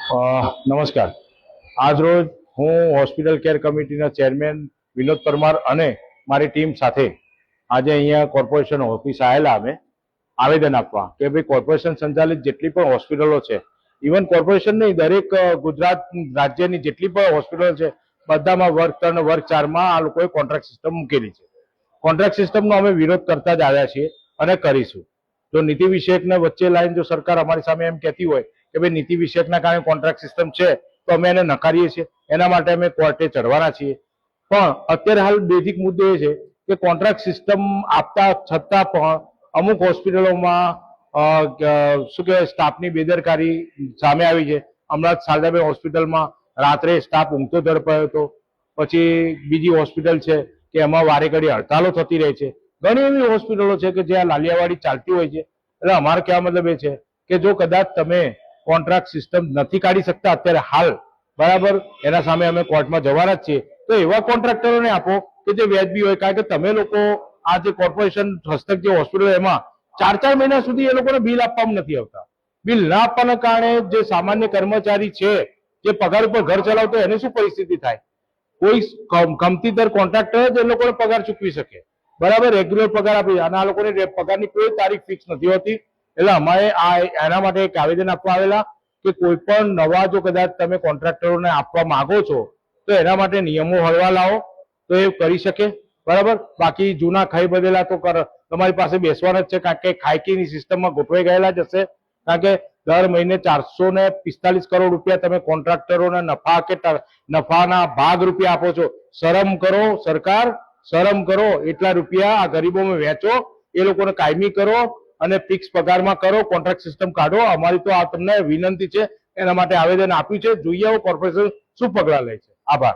નમસ્કાર. આજરોજ હું હોસ્પિટલ કેર કમિટીના ચેરમેન વિનોદ પરમાર અને મારી ટીમ સાથે આજે અહીંયા કોર્પોરેશન ઓફિસ આવેલા અમે આવેદન આપવા કે ભાઈ કોર્પોરેશન સંચાલિત જેટલી પણ હોસ્પિટલો છે, ઇવન કોર્પોરેશન નહીં, દરેક ગુજરાત રાજ્યની જેટલી પણ હોસ્પિટલો છે બધામાં વર્ગ 3 વર્ગ 4માં આ લોકોએ કોન્ટ્રાક્ટ સિસ્ટમ મૂકેલી છે. કોન્ટ્રાક્ટ સિસ્ટમનો અમે વિરોધ કરતા જ આવ્યા છીએ અને કરીશું. જો નીતિ વિષયકને વચ્ચે લાઈન જો સરકાર અમારી સામે એમ કહેતી હોય કે ભાઈ નીતિ વિષયકના કારણે કોન્ટ્રાક્ટ સિસ્ટમ છે તો અમે એને નકારીએ છીએ, એના માટે અમે કોર્ટે ચડવાના છીએ. પણ અત્યારે હાલ બેઝિક મુદ્દો એ છે કે કોન્ટ્રાક્ટ સિસ્ટમ આપતા છતાં પણ અમુક હોસ્પિટલોમાં શું કહેવાય સ્ટાફની બેદરકારી સામે આવી છે. હમણાં શારદાબેન હોસ્પિટલમાં રાત્રે સ્ટાફ ઊંઘતો ઝડપાયો હતો. પછી બીજી હોસ્પિટલ છે કે એમાં વારે ઘડી હડતાલો થતી રહે છે. ઘણી એવી હોસ્પિટલો છે કે જ્યાં લાલિયાવાડી ચાલતી હોય છે. એટલે અમારો કહેવા મતલબ એ છે કે જો કદાચ તમે કોન્ટ્રાક્ટ સિસ્ટમ નથી કાઢી શકતા અત્યારે હાલ, બરાબર, એના સામે અમે કોર્ટમાં જવાના જ છીએ, તો એવા કોન્ટ્રાક્ટરોને આપો કે જે વ્યાજબી હોય. કારણ કે તમે લોકો આ જે કોર્પોરેશન હસ્તક જે હોસ્પિટલ એમાં 4 મહિના સુધી એ લોકોને બિલ આપવામાં નથી આવતા. બિલ ના આપવાના કારણે જે સામાન્ય કર્મચારી છે જે પગાર ઉપર ઘર ચલાવતો એને શું પરિસ્થિતિ થાય? કોઈ કમતીતર કોન્ટ્રાક્ટર જ એ લોકોને પગાર ચૂકવી શકે, બરાબર, રેગ્યુલર પગાર આપી. અને આ લોકોની પગારની કોઈ તારીખ ફિક્સ નથી હોતી. એટલે અમારે એના માટે એક આવેદન આપવા આવેલા કે કોઈ પણ નવા જો કદાચ તમે કોન્ટ્રાક્ટરોને આપવા માંગો છો તો એના માટે નિયમો હળવા લાવો તો એ કરી શકે, બરાબર. બાકી જૂના ખાઈ બદલેલા તો તમારી પાસે બેસવાના જ છે, કારણ કે ખાયકીની સિસ્ટમમાં ગોઠવાઈ ગયેલા જ હશે. કારણ કે દર મહિને 445 કરોડ રૂપિયા તમે કોન્ટ્રાક્ટરોને નફાના ભાગ રૂપિયા આપો છો. શરમ કરો સરકાર, શરમ કરો. એટલા રૂપિયા આ ગરીબોમાં વેચો, એ લોકોને કાયમી કરો અને ફિક્સ પગારમાં કરો, કોન્ટ્રાક્ટ સિસ્ટમ કાઢો. અમારી તો આ તમને વિનંતી છે, એના માટે આવેદન આપ્યું છે. જોઈએ કોર્પોરેશન શું પગલાં લે છે. આભાર.